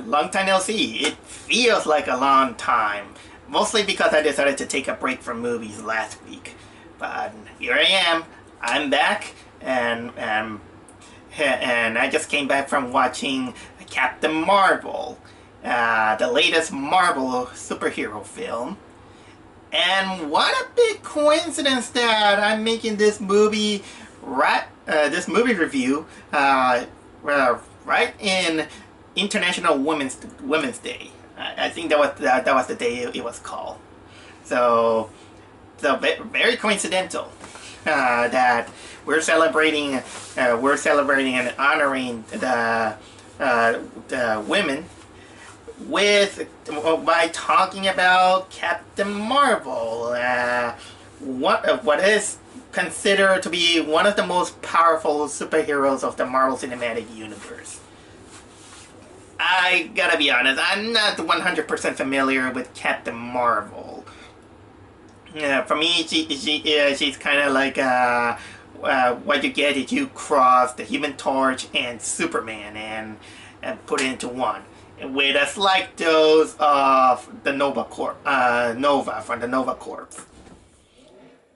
Long time no see. It feels like a long time. Mostly because I decided to take a break from movies last week. But here I am. I'm back, and I just came back from watching Captain Marvel, the latest Marvel superhero film. And what a big coincidence that I'm making this movie this movie review right in International Women's Day. I think that was the day it was called. So very coincidental that we're celebrating and honoring the women with by talking about Captain Marvel, what is considered to be one of the most powerful superheroes of the Marvel Cinematic Universe. I gotta be honest, I'm not 100% familiar with Captain Marvel. For me, she's kind of like what you get is you cross the Human Torch and Superman and put it into one, with a slight dose of the Nova from the Nova Corps.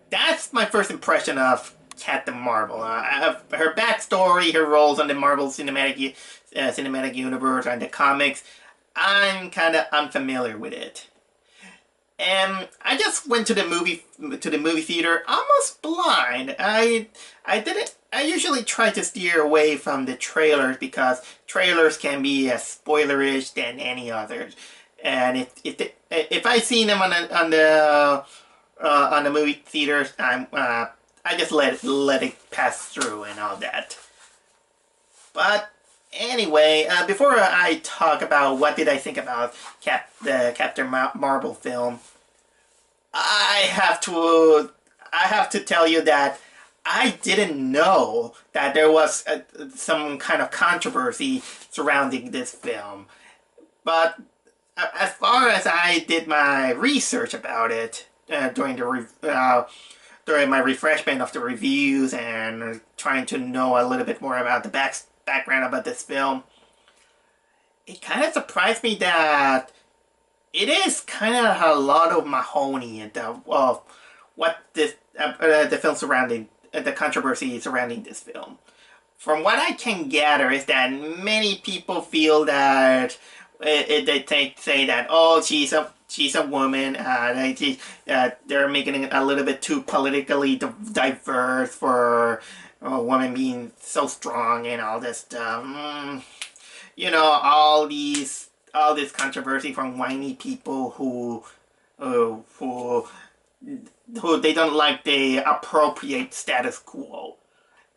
That's my first impression of Captain Marvel. Her backstory, her roles on the Marvel Cinematic Universe and the comics, I'm kind of unfamiliar with it. And I just went to the movie theater almost blind. I usually try to steer away from the trailers because trailers can be as spoilerish than any others. And if I see them on the movie theaters, I just let it pass through and all that. But anyway, before I talk about what did I think about the Captain Marvel film, I have to tell you that I didn't know that there was some kind of controversy surrounding this film. But as far as I did my research about it during my refreshment of the reviews and trying to know a little bit more about the background about this film, it kind of surprised me that it is kind of a lot of mahogany and what the film surrounding the controversy surrounding this film. From what I can gather is that many people feel that they say that, oh, she's a woman. They're making it a little bit too politically diverse for a woman being so strong and all this stuff. All this controversy from whiny people who they don't like the appropriate status quo.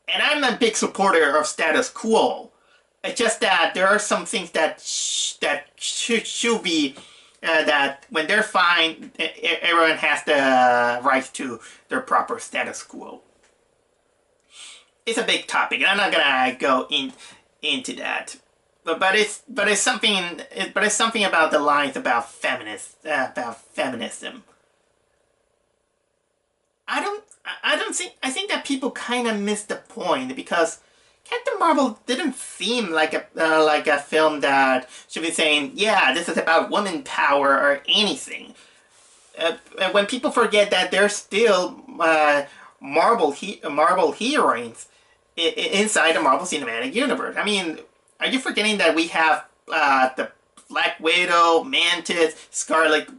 And I'm a big supporter of status quo. It's just that there are some things that should be that when they're fine, everyone has the right to their proper status quo. It's a big topic, and I'm not gonna go into that. But it's something about the lines about feminism. I think that people kind of miss the point, because Captain Marvel didn't seem like a film that should be saying, yeah, this is about woman power or anything. When people forget that there's still Marvel heroines inside the Marvel Cinematic Universe. I mean, are you forgetting that we have the Black Widow, Mantis, Scarlet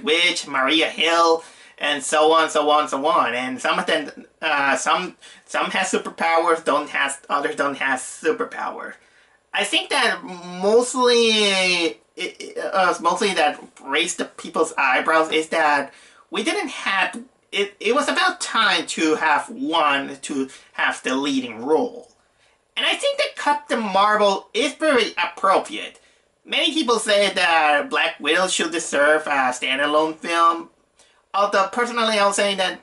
Witch, Maria Hill, and so on, so on, so on. And some of them, some have superpowers, others don't have superpowers. I think that mostly that raised the people's eyebrows is that we didn't have it. It was about time to have one to have the leading role. And I think that Captain Marvel is very appropriate. Many people say that Black Widow should deserve a standalone film. Although personally I'll say that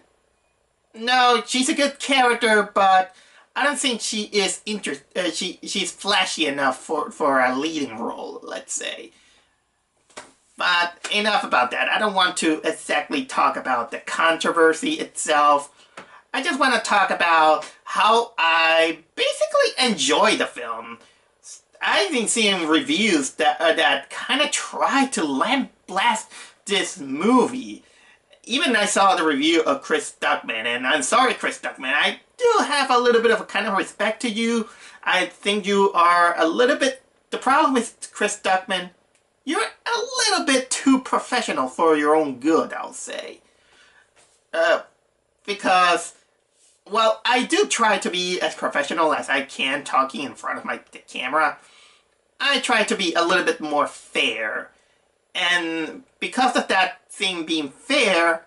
no, she's a good character, but I don't think she is she's flashy enough for a leading role, let's say. But enough about that. I don't want to exactly talk about the controversy itself. I just want to talk about how I basically enjoy the film. I've been seeing reviews that kind of try to lambaste this movie. Even I saw the review of Chris Duckman, and I'm sorry, Chris Duckman, I do have a little bit of a kind of respect to you. I think you are a little bit. The problem with Chris Duckman, you're a little bit too professional for your own good, I'll say. Because, well, I do try to be as professional as I can talking in front of the camera. I try to be a little bit more fair. And because of that thing being fair,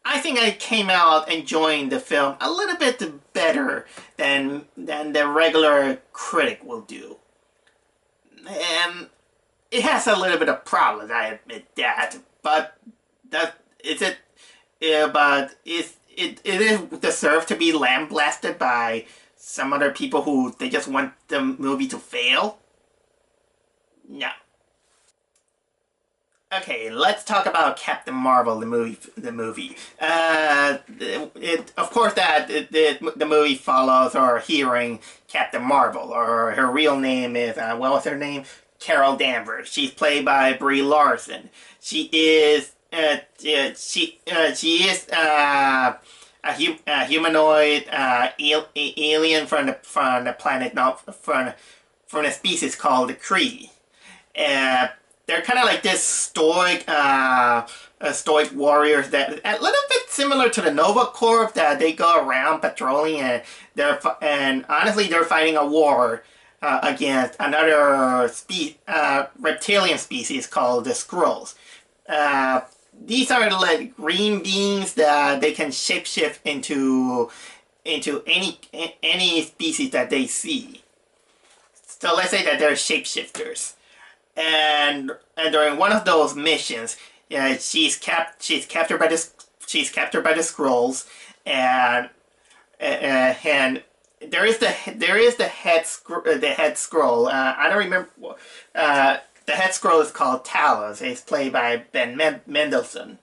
I think I came out enjoying the film a little bit better than the regular critic will do. And it has a little bit of problems, I admit that. But that is it. Yeah, but it is deserved to be lambasted by some other people who they just want the movie to fail. No. Okay, let's talk about Captain Marvel, the movie. Of course, the movie follows our heroine, Captain Marvel, or her real name is what was her name? Carol Danvers. She's played by Brie Larson. She is a humanoid alien from the planet, not from a species called the Kree. They're kind of like this stoic warriors that a little bit similar to the Nova Corps, that they go around patrolling, and honestly they're fighting a war against another reptilian species called the Skrulls. These are like green beings that they can shapeshift into any species that they see. So let's say that they're shapeshifters. And during one of those missions, she's captured by the Skrulls, and there is the head Skrull. I don't remember. The head Skrull is called Talos. It's played by Ben Mendelsohn.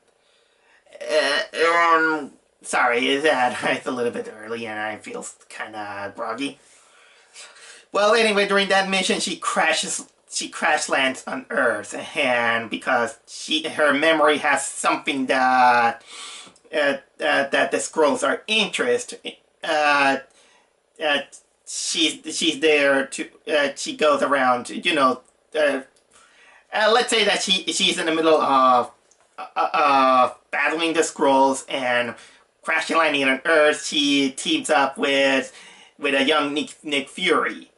Sorry, it's a little bit early and I feel kind of groggy. Well, anyway, during that mission, she crash lands on Earth, and because her memory has something that the Skrulls are interested in, she's there to she goes around, let's say that she's in the middle of battling the Skrulls and crash landing on Earth. She teams up with a young Nick Fury.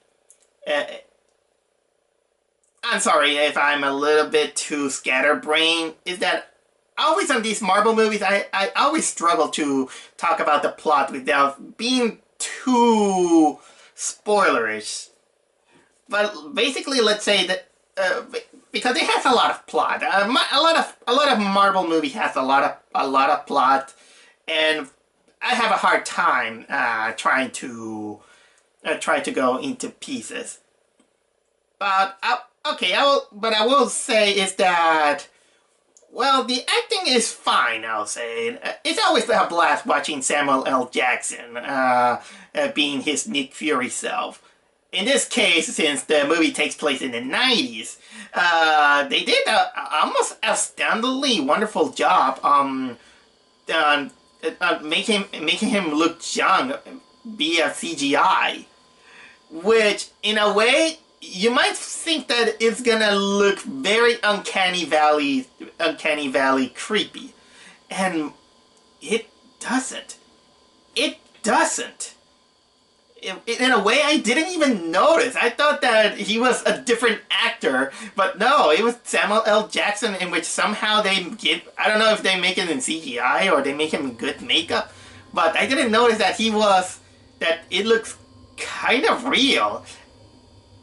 I'm sorry if I'm a little bit too scatterbrained. Is that always on these Marvel movies, I always struggle to talk about the plot without being too spoilerish. But basically, let's say that because it has a lot of plot, a lot of Marvel movies has a lot of plot, and I have a hard time trying to go into pieces. But I will say is that, well, the acting is fine, I'll say. It's always a blast watching Samuel L. Jackson being his Nick Fury self. In this case, since the movie takes place in the 90s, they did a almost astoundingly wonderful job making him look young via CGI. Which, in a way, you might think that it's gonna look very Uncanny Valley creepy. And it doesn't. It doesn't. In a way, I didn't even notice. I thought that he was a different actor, but no, it was Samuel L. Jackson, in which somehow I don't know if they make it in CGI or they make him in good makeup, but I didn't notice that it looks kind of real.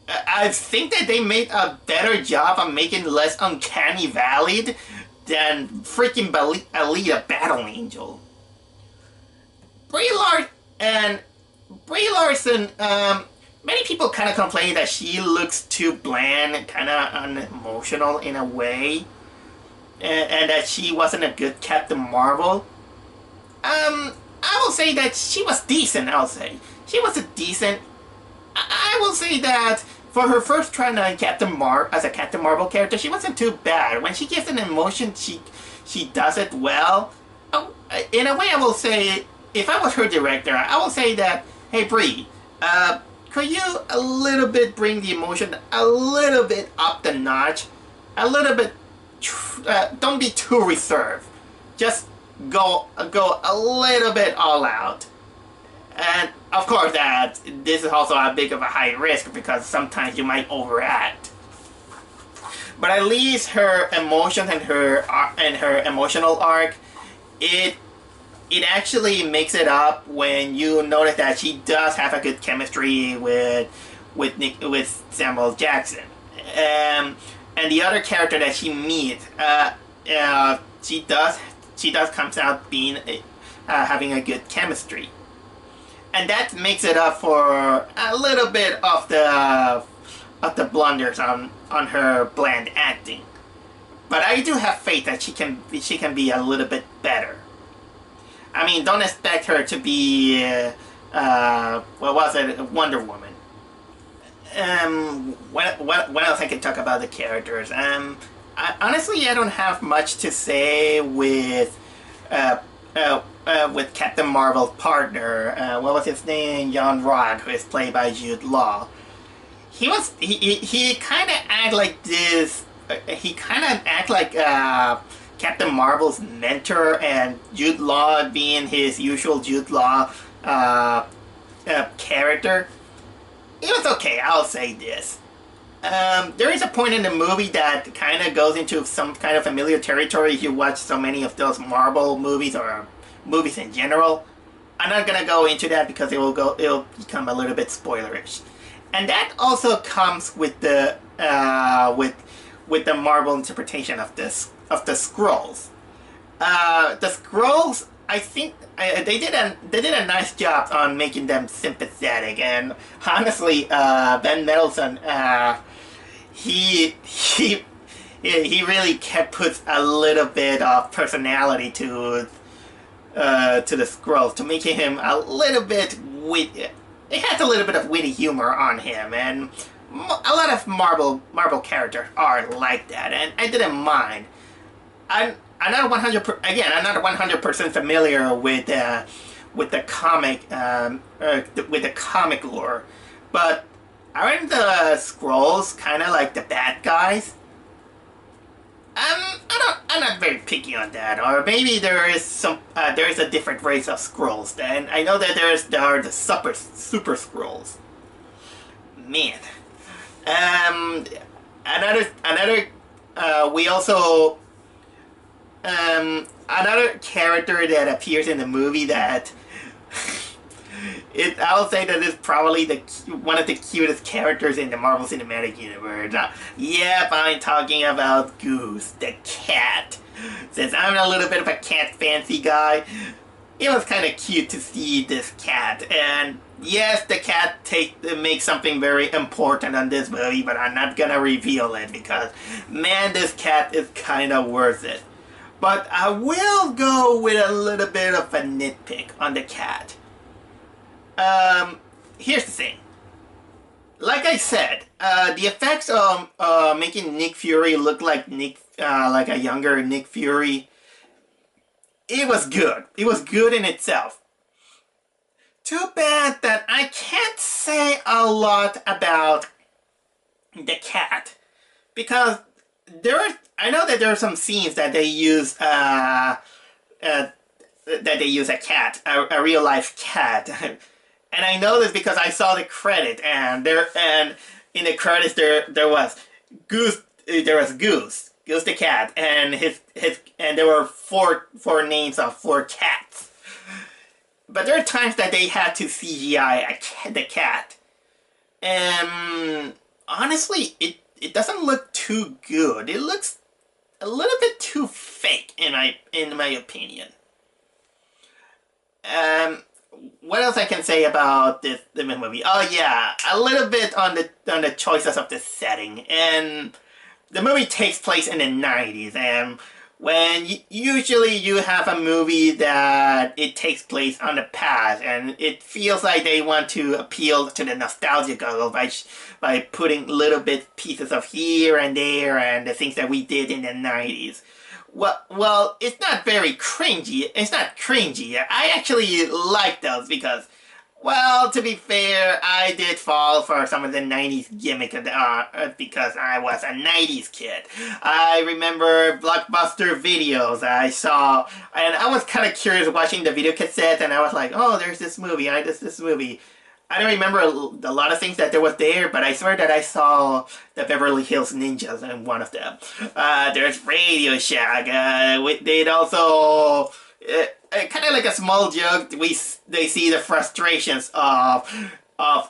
I think that they made a better job of making less Uncanny Valley than freaking Alita Battle Angel. Brie Larson, many people kind of complain that she looks too bland, kind of unemotional in a way, and that she wasn't a good Captain Marvel. I will say that she was decent, I'll say. She was a decent... I will say that for her first try on as a Captain Marvel character, she wasn't too bad. When she gives an emotion, she does it well. Oh, in a way, I will say, if I was her director, I will say that, hey Brie, could you a little bit bring the emotion a little bit up the notch, a little bit. Don't be too reserved. Just go a little bit all out. And of course, that this is also a bit of a high risk because sometimes you might overact. But at least her emotions and her emotional arc, it actually makes it up when you notice that she does have a good chemistry with Samuel Jackson. And the other character that she meets, she does comes out being having a good chemistry. And that makes it up for a little bit of the blunders on her bland acting. But I do have faith that she can be a little bit better. I mean, don't expect her to be what was it, Wonder Woman. What else I can talk about the characters? Honestly, I don't have much to say with Captain Marvel's partner. What was his name? John Rock, who is played by Jude Law. He kind of act like this. He kind of act like Captain Marvel's mentor, and Jude Law being his usual Jude Law character. It was okay, I'll say this. There is a point in the movie that kind of goes into some kind of familiar territory if you watch so many of those Marvel movies or movies in general. I'm not gonna go into that because it'll become a little bit spoilerish. And that also comes with the Marvel interpretation of the Skrulls. The Skrulls, I think they did a nice job on making them sympathetic, and honestly, Ben Mendelsohn, he really puts a little bit of personality to the Skrulls to make him a little bit witty. It has a little bit of witty humor on him, and a lot of Marvel characters are like that, and I didn't mind. I'm not 100% familiar with the comic lore, but aren't the Skrulls kind of like the bad guys? I'm not very picky on that, or maybe there is a different race of Skrulls. Then I know that there are the super Skrulls. Man, we also. Another character that appears in the movie that I'll say that is probably one of the cutest characters in the Marvel Cinematic Universe. Yep, I'm talking about Goose, the cat. Since I'm a little bit of a cat fancy guy, it was kind of cute to see this cat. And yes, the cat makes something very important on this movie, but I'm not gonna reveal it because, man, this cat is kind of worth it. But I will go with a little bit of a nitpick on the cat. Here's the thing. Like I said, the effects of making Nick Fury look like like a younger Nick Fury, it was good. It was good in itself. Too bad that I can't say a lot about the cat, because I know that there are some scenes that they use a cat, a real life cat, and I know this because I saw the credit, and in the credits there was Goose the cat, and and there were four names of 4 cats. But there are times that they had to CGI the cat, and honestly, it doesn't look too good. It looks a little bit too fake in my opinion. What else I can say about the movie? Oh yeah, a little bit on the choices of the setting. And the movie takes place in the 90s, and when usually you have a movie that it takes place on the past, and it feels like they want to appeal to the nostalgic level by putting little bit pieces of here and there and the things that we did in the 90s. Well, it's not very cringy. It's not cringy. I actually like those because, well, to be fair, I did fall for some of the 90s gimmick because I was a 90s kid. I remember Blockbuster videos I saw, and I was kind of curious watching the video cassette, and I was like, oh, there's this movie, this movie. I don't remember a lot of things that there was there, but I swear that I saw the Beverly Hills Ninjas in one of them. There's Radio Shack. They'd also... kind of like a small joke, they see the frustrations of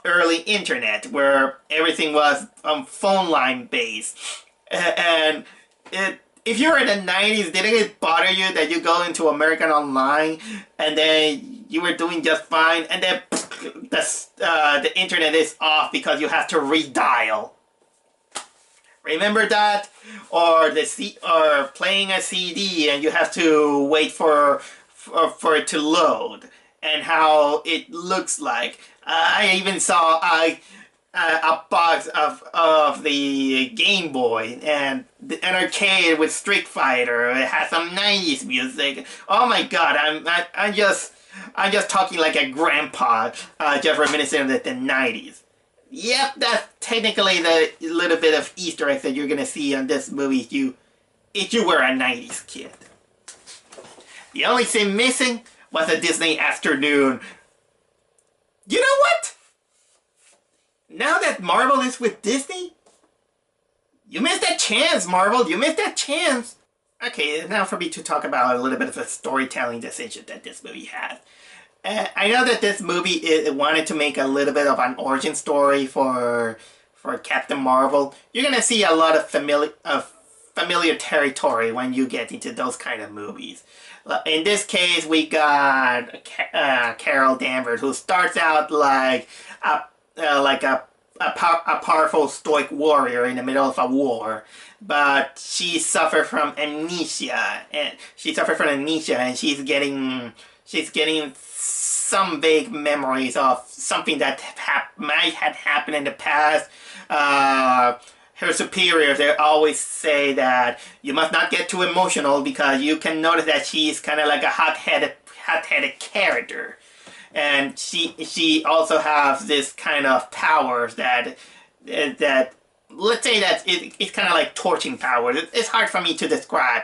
early internet, where everything was phone line based, and if you were in the 90s, didn't it bother you that you go into American Online and then you were doing just fine, and then the internet is off because you have to redial? Remember that? Or or playing a CD and you have to wait for it to load, and how it looks like. I even saw a box of the Game Boy and an arcade with Street Fighter. It has some 90s music. Oh my god, I'm just talking like a grandpa, just reminiscing of the 90s. Yep, that's technically the little bit of Easter eggs that you're gonna see on this movie if you were a 90s kid. The only thing missing was a Disney afternoon. You know what? Now that Marvel is with Disney, you missed that chance, Marvel. You missed that chance. Okay, now for me to talk about a little bit of a storytelling decision that this movie had. I know that this movie wanted to make a little bit of an origin story for Captain Marvel. You're gonna see a lot of familiar territory when you get into those kind of movies. In this case, we got Carol Danvers, who starts out like a powerful stoic warrior in the middle of a war, but she suffered from amnesia, and she's getting some vague memories of something that might have happened in the past. Her superiors, they always say that you must not get too emotional, because you can notice that she's kind of like a hot-headed character. And she also has this kind of powers that let's say that it's kind of like torching powers. It's hard for me to describe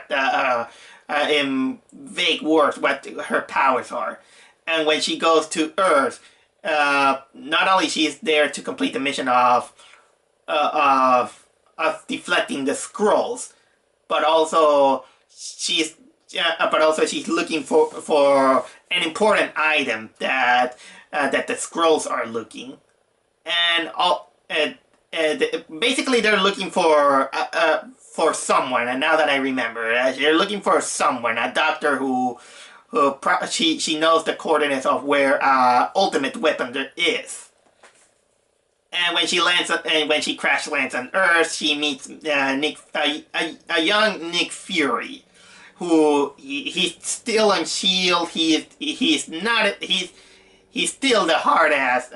in vague words what her powers are. And when she goes to Earth, not only she's there to complete the mission of deflecting the scrolls, but also she's looking for an important item that the scrolls are looking, and basically they're looking for someone. And now that I remember, they're looking for someone, a doctor who she knows the coordinates of where ultimate weapon there is. And when she crash lands on Earth, she meets a young Nick Fury, who he's still on Shield. He's still the hard ass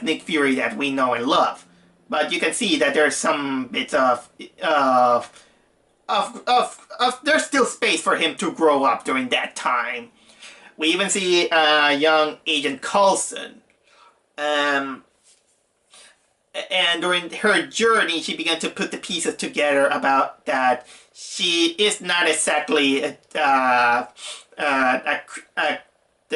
Nick Fury that we know and love. But you can see that there's some bits of there's still space for him to grow up during that time. We even see young Agent Coulson. And during her journey, she began to put the pieces together about that she is not exactly the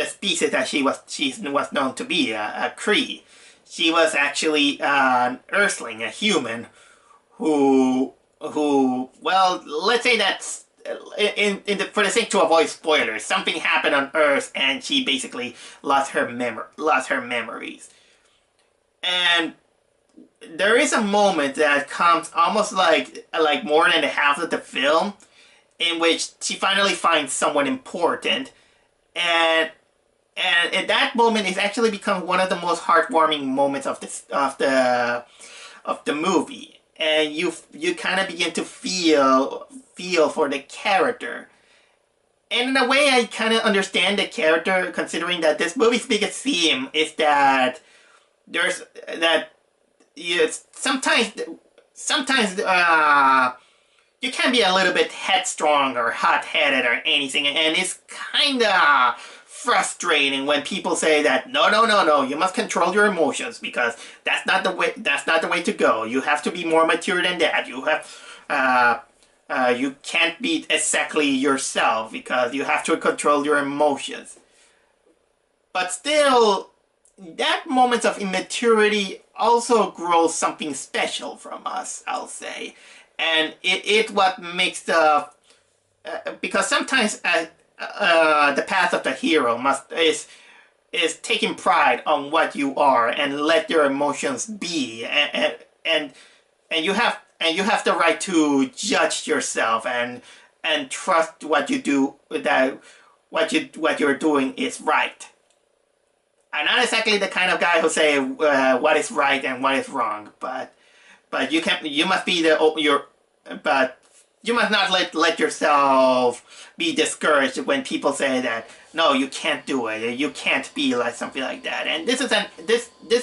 species that she was known to be, a Kree. She was actually an Earthling, a human, who well, let's say that's for the sake to avoid spoilers, something happened on Earth and she basically lost her memories. And there is a moment that comes almost like more than half of the film, in which she finally finds someone important, and at that moment it's actually become one of the most heartwarming moments of the movie. And you kind of begin to feel feel for the character. And in a way, I kind of understand the character, considering that this movie's biggest theme is that there's that sometimes you can be a little bit headstrong or hot-headed or anything, and it's kind of frustrating when people say that no, you must control your emotions because that's not the way to go. You have to be more mature than that. You can't be exactly yourself because you have to control your emotions. But still, that moment of immaturity also grows something special from us, I'll say. And it what makes the... because sometimes the path of the hero is taking pride on what you are and let your emotions be. And you have the right to judge yourself and trust what you do, that what you're doing is right. I'm not exactly the kind of guy who say what is right and what is wrong, but you must not let yourself be discouraged when people say that no, you can't do it, you can't be like something like that. And this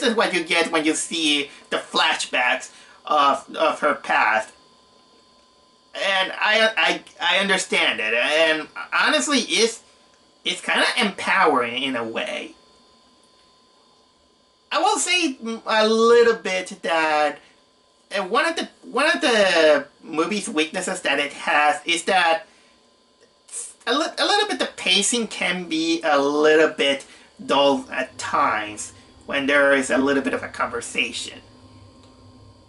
is what you get when you see the flashbacks of her past. And I understand it, and honestly, it's kind of empowering in a way. I will say a little bit that one of the movie's weaknesses that it has is that a little bit the pacing can be a little bit dull at times when there is a little bit of a conversation.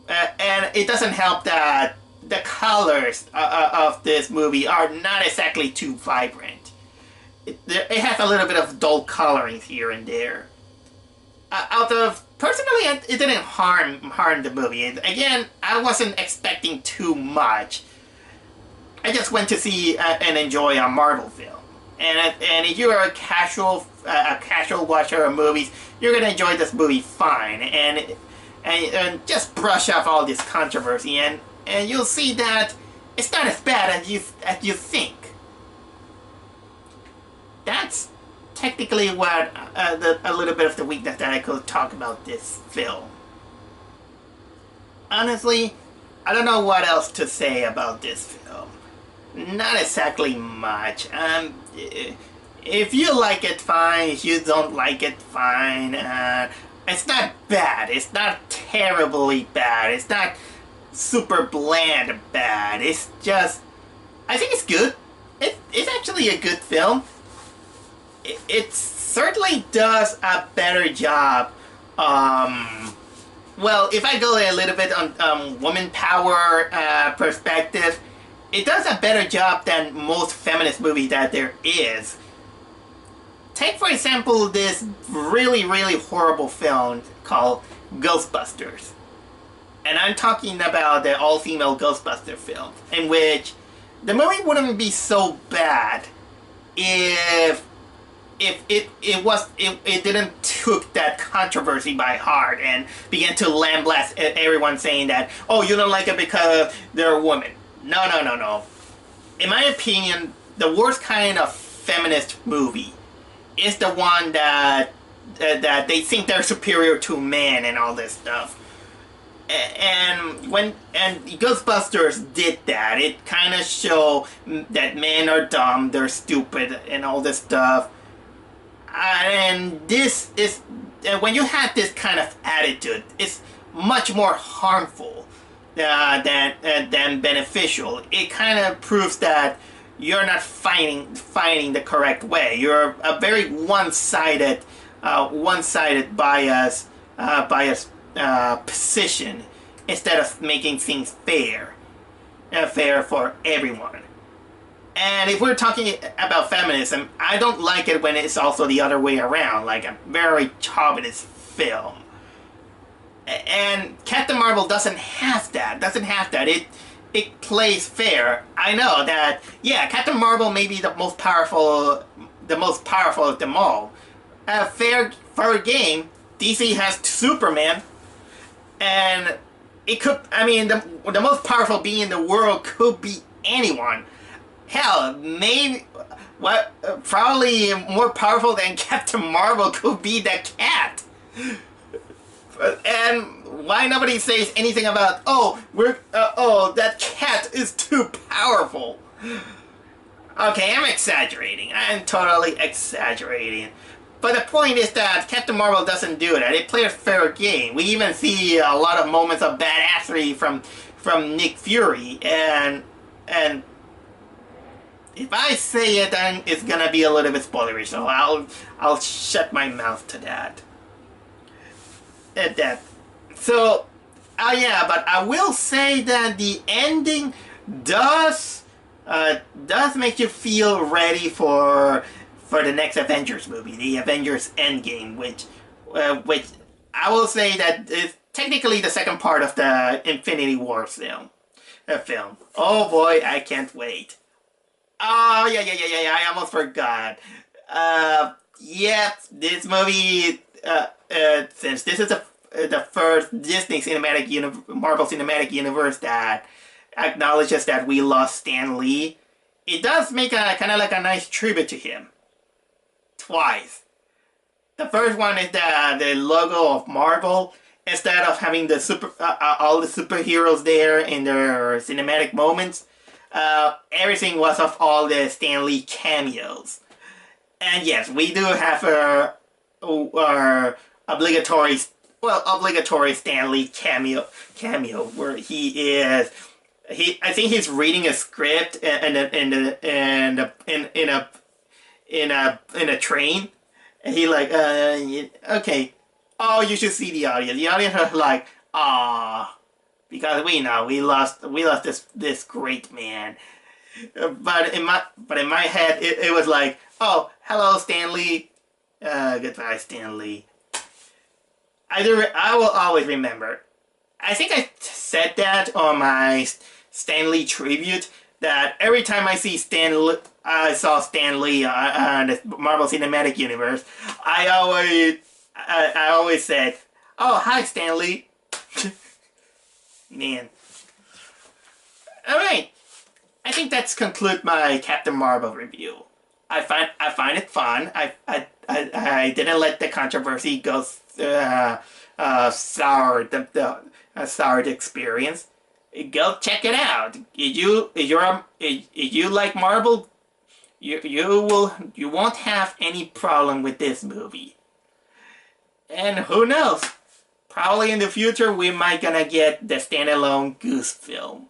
And it doesn't help that the colors of this movie are not exactly too vibrant. It has a little bit of dull coloring here and there. Personally, it didn't harm the movie. Again, I wasn't expecting too much. I just went to see and enjoy a Marvel film. And if you're a casual watcher of movies, you're gonna enjoy this movie fine. And just brush off all this controversy, and you'll see that it's not as bad as you think. That's technically what a little bit of the weakness that I could talk about this film. Honestly, I don't know what else to say about this film. Not exactly much. If you like it, fine. If you don't like it, fine. It's not bad. It's not terribly bad. It's not super bland bad. It's just... I think it's good. It's actually a good film. It certainly does a better job. Well, if I go a little bit on woman power perspective, it does a better job than most feminist movies that there is. Take, for example, this really, really horrible film called Ghostbusters. And I'm talking about the all-female Ghostbuster film, in which the movie wouldn't be so bad if it didn't took that controversy by heart and began to lambaste everyone saying that, oh, you don't like it because they're a woman. No. In my opinion, the worst kind of feminist movie is the one that they think they're superior to men and all this stuff. And Ghostbusters did that. It kind of showed that men are dumb, they're stupid, and all this stuff. And this is, when you have this kind of attitude, it's much more harmful than beneficial. It kind of proves that you're not fighting the correct way. You're a very one-sided bias position instead of making things fair for everyone. And if we're talking about feminism, I don't like it when it's also the other way around, like a very chauvinist film. And Captain Marvel doesn't have that. It plays fair. I know that, yeah, Captain Marvel may be the most powerful of them all. Fair game, DC has Superman, and it could, I mean, the most powerful being in the world could be anyone. Hell, maybe what probably more powerful than Captain Marvel could be the cat. And why nobody says anything about, oh, that cat is too powerful. Okay, I'm exaggerating. I'm totally exaggerating. But the point is that Captain Marvel doesn't do that. It plays a fair game. We even see a lot of moments of badassery from Nick Fury, and if I say it, then it's gonna be a little bit spoilery. So I'll shut my mouth to that. At that. So, yeah, but I will say that the ending does make you feel ready for the next Avengers movie, the Avengers Endgame, which I will say that is technically the second part of the Infinity War film. Oh boy, I can't wait. Oh yeah, I almost forgot. Yeah, this movie. Since this is the first Disney Marvel Cinematic Universe that acknowledges that we lost Stan Lee, it does make a kind of like a nice tribute to him. Twice. The first one is the logo of Marvel. Instead of having the all the superheroes there in their cinematic moments, everything was of all the Stan Lee cameos. And yes, we do have our obligatory Stan Lee cameo where I think he's reading a script in a train, and he like okay, oh, you should see the audience. The audience are like, ah, because we know we lost this great man. But in my head it was like, oh, hello Stan Lee, goodbye Stan Lee. I will always remember. I think I said that on my Stan Lee tribute, that every time I saw Stan Lee on the Marvel Cinematic Universe, I always said, "Oh, hi Stan Lee." Man. All right. I think that's conclude my Captain Marvel review. I find it fun. I didn't let the controversy go sour the experience. Go check it out. If you like Marvel, you won't have any problem with this movie. And who knows? Probably in the future we might gonna get the standalone Goose film.